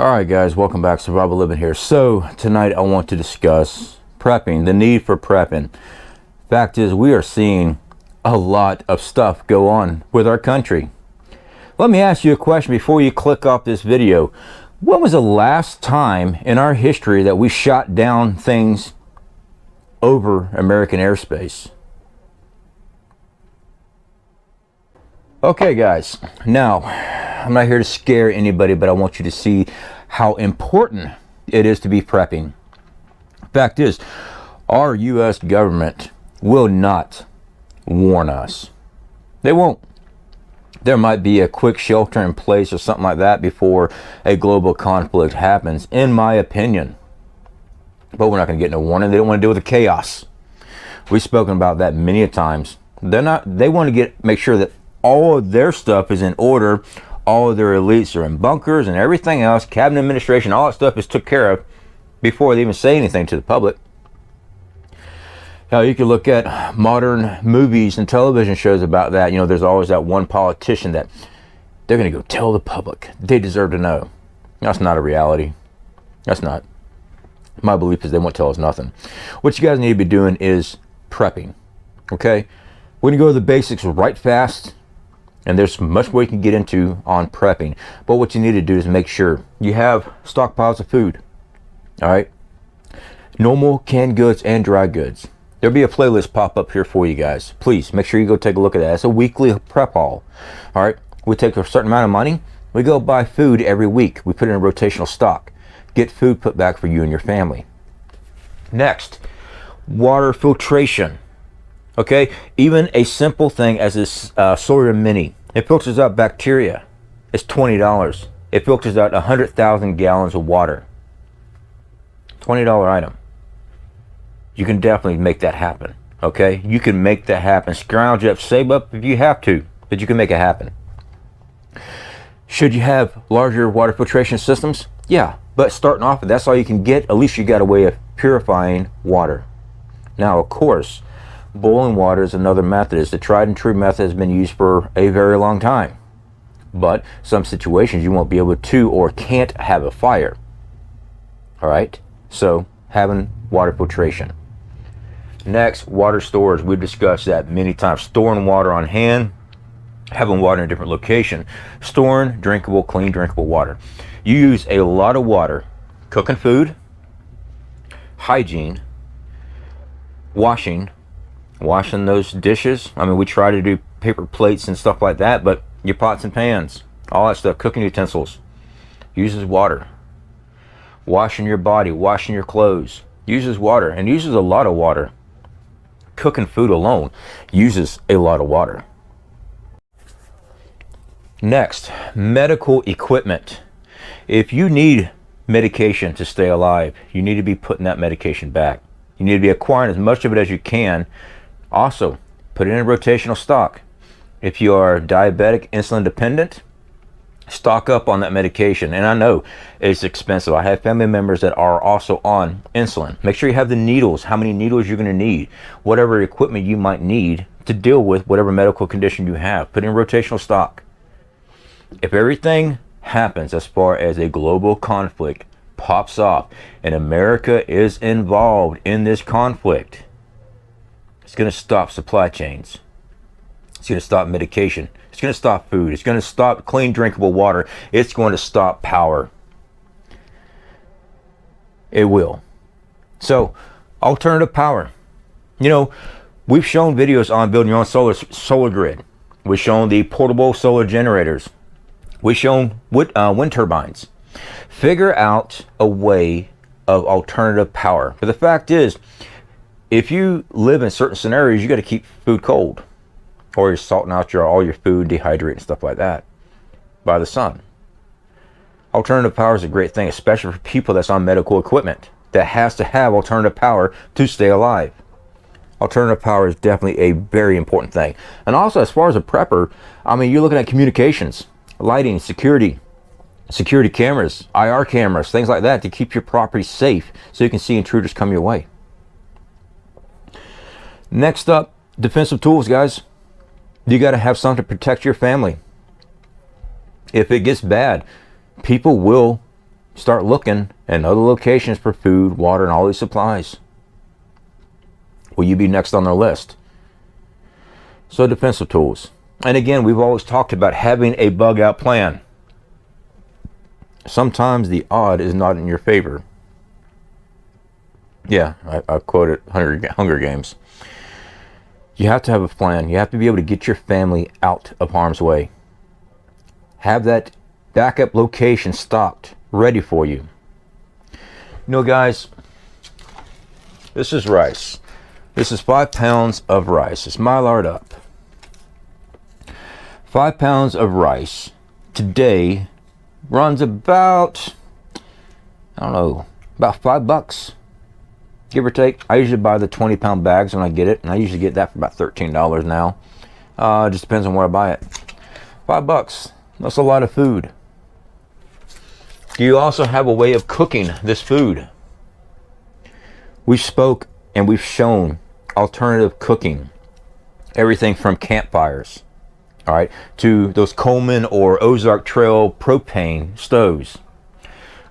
Alright guys, welcome back. Survival Living here. So tonight I want to discuss prepping, the need for prepping. Fact is, we are seeing a lot of stuff go on with our country. Let me ask you a question before you click off this video. When was the last time in our history that we shot down things over American airspace? Okay guys, now I'm not here to scare anybody, but I want you to see how important it is to be prepping. Fact is, our US government will not warn us. They won't. There might be a quick shelter in place or something like that before a global conflict happens, in my opinion. But we're not going to get no warning. They don't want to deal with the chaos. We've spoken about that many a times. They want to make sure that all of their stuff is in order. All of their elites are in bunkers and everything else. Cabinet administration, all that stuff is took care of before they even say anything to the public. Now you can look at modern movies and television shows about that. You know, there's always that one politician that they're going to go tell the public. They deserve to know. That's not a reality. That's not. My belief is they won't tell us nothing. What you guys need to be doing is prepping. Okay? We're going to go to the basics right fast. And there's much more you can get into on prepping. But what you need to do is make sure you have stockpiles of food. Alright? Normal canned goods and dry goods. There'll be a playlist pop up here for you guys. Please make sure you go take a look at that. It's a weekly prep haul. Alright? We take a certain amount of money. We go buy food every week. We put it in rotational stock. Get food put back for you and your family. Next, water filtration. Okay, even a simple thing as this Sawyer Mini, it filters out bacteria. It's $20. It filters out 100,000 gallons of water. $20 item. You can definitely make that happen. Okay, you can make that happen. Scrounge up, save up if you have to, but you can make it happen. Should you have larger water filtration systems? Yeah, but starting off, if that's all you can get, at least you got a way of purifying water. Now, of course, boiling water is another method. It's the tried and true method, has been used for a very long time. But some situations you won't be able to or can't have a fire. Alright, so having water filtration. Next, water storage. We've discussed that many times. Storing water on hand, having water in a different location. Storing drinkable, clean, drinkable water. You use a lot of water cooking food, hygiene, washing those dishes. I mean, we try to do paper plates and stuff like that, but your pots and pans, all that stuff, cooking utensils, uses water. Washing your body, washing your clothes, uses water, and uses a lot of water. Cooking food alone uses a lot of water. Next, medical equipment. If you need medication to stay alive, you need to be putting that medication back. You need to be acquiring as much of it as you can. Also, put it in rotational stock. If you are diabetic, insulin dependent, stock up on that medication. And I know it's expensive. I have family members that are also on insulin. Make sure you have the needles, how many needles you're going to need, whatever equipment you might need to deal with whatever medical condition you have. Put in rotational stock. If everything happens as far as a global conflict pops off and America is involved in this conflict, it's going to stop supply chains. It's going to stop medication. It's going to stop food. It's going to stop clean, drinkable water. It's going to stop power. It will. So, alternative power. You know, we've shown videos on building your own solar grid. We've shown the portable solar generators. We've shown wind turbines. Figure out a way of alternative power. But the fact is, if you live in certain scenarios, you got to keep food cold, or you're salting out all your food, dehydrate and stuff like that by the sun. Alternative power is a great thing, especially for people that's on medical equipment that has to have alternative power to stay alive. Alternative power is definitely a very important thing. And also, as far as a prepper, I mean, you're looking at communications, lighting, security cameras, IR cameras, things like that to keep your property safe so you can see intruders come your way. Next up, defensive tools, guys. You got to have something to protect your family. If it gets bad, people will start looking in other locations for food, water, and all these supplies. Will you be next on their list? So defensive tools. And again, we've always talked about having a bug out plan. Sometimes the odd is not in your favor. Yeah, I quoted Hunger Games. You have to have a plan. You have to be able to get your family out of harm's way. Have that backup location stocked, ready for you. You know, guys, this is rice. This is 5 pounds of rice. It's mylared up. 5 pounds of rice today runs about, I don't know, about $5, give or take. I usually buy the 20-pound bags when I get it, and I usually get that for about $13 now. It just depends on where I buy it. $5. That's a lot of food. Do you also have a way of cooking this food? We spoke and we've shown alternative cooking. Everything from campfires, all right, to those Coleman or Ozark Trail propane stoves.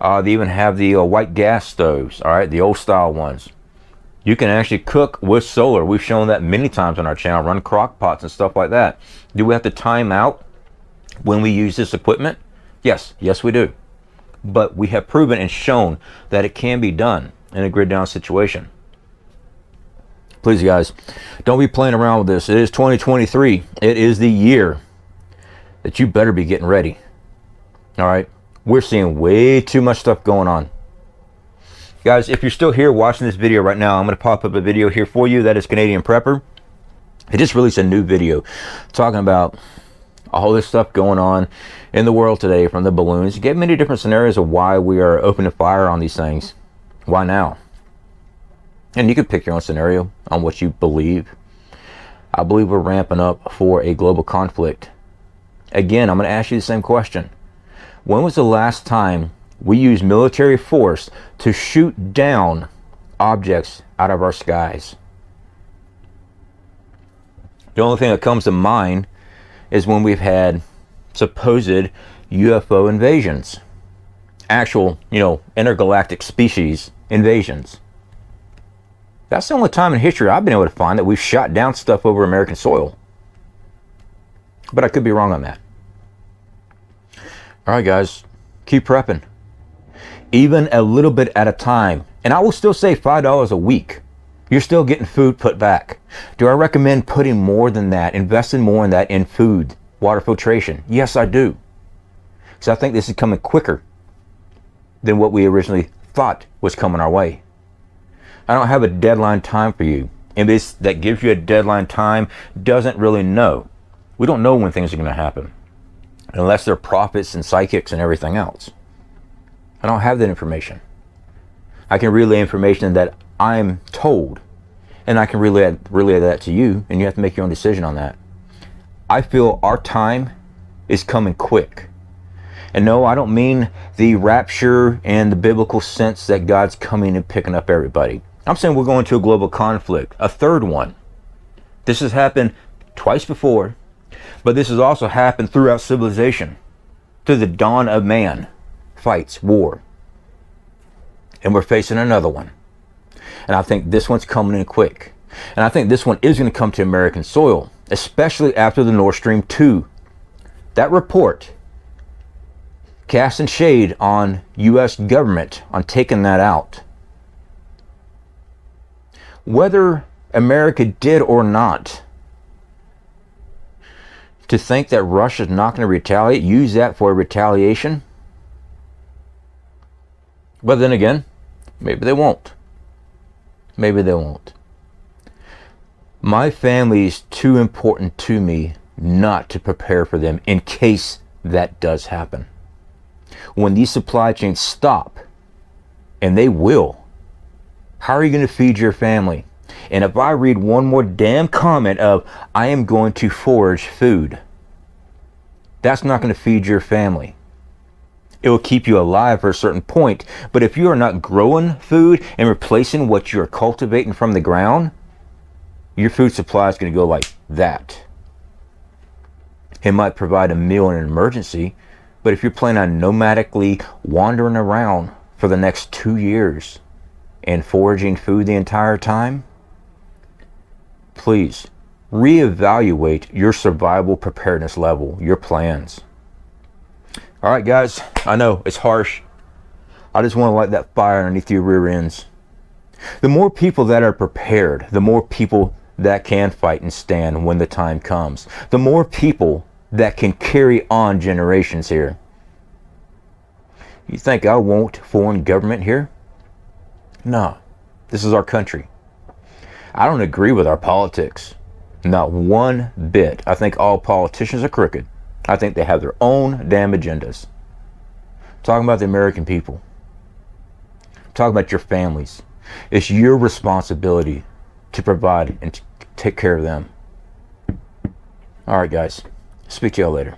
They even have the white gas stoves, all right, the old style ones. You can actually cook with solar. We've shown that many times on our channel, run crock pots and stuff like that. Do we have to time out when we use this equipment? Yes, we do. But we have proven and shown that it can be done in a grid down situation. Please, guys, don't be playing around with this. It is 2023. It is the year that you better be getting ready. All right? We're seeing way too much stuff going on. Guys, if you're still here watching this video right now, I'm going to pop up a video here for you. That is Canadian Prepper. He just released a new video talking about all this stuff going on in the world today, from the balloons. He gave many different scenarios of why we are opening fire on these things. Why now? And you can pick your own scenario on what you believe. I believe we're ramping up for a global conflict. Again, I'm going to ask you the same question. When was the last time we used military force to shoot down objects out of our skies? The only thing that comes to mind is when we've had supposed UFO invasions. Actual, intergalactic species invasions. That's the only time in history I've been able to find that we've shot down stuff over American soil. But I could be wrong on that. All right, guys, keep prepping. Even a little bit at a time. And I will still say $5 a week. You're still getting food put back. Do I recommend putting more than that, investing more in that in food, water filtration? Yes, I do. Because I think this is coming quicker than what we originally thought was coming our way. I don't have a deadline time for you. And this that gives you a deadline time doesn't really know. We don't know when things are going to happen. Unless they're prophets and psychics and everything else. I don't have that information. I can relay information that I'm told. And I can relay that to you. And you have to make your own decision on that. I feel our time is coming quick. And no, I don't mean the rapture and the biblical sense that God's coming and picking up everybody. I'm saying we're going to a global conflict, a third one. This has happened twice before, but this has also happened throughout civilization. To the dawn of man, fights, war. And we're facing another one. And I think this one's coming in quick. And I think this one is going to come to American soil, especially after the Nord Stream 2. That report casting shade on U.S. government on taking that out. Whether America did or not, to think that Russia's not going to retaliate, use that for a retaliation. But then again, maybe they won't. Maybe they won't. My family is too important to me not to prepare for them in case that does happen. When these supply chains stop, and they will, how are you going to feed your family? And if I read one more damn comment of, I am going to forage food, that's not going to feed your family. It will keep you alive for a certain point. But if you are not growing food and replacing what you're cultivating from the ground, your food supply is going to go like that. It might provide a meal in an emergency, But if you're planning on nomadically wandering around for the next 2 years and foraging food the entire time, please reevaluate your survival preparedness level, your plans. All right, guys, I know it's harsh. I just want to light that fire underneath your rear ends. The more people that are prepared, the more people that can fight and stand when the time comes. The more people that can carry on generations here. You think I want foreign government here? No, this is our country. I don't agree with our politics, not one bit. I think all politicians are crooked. I think they have their own damn agendas. I'm talking about the American people. I'm talking about your families. It's your responsibility to provide and to take care of them. All right, guys. Speak to y'all later.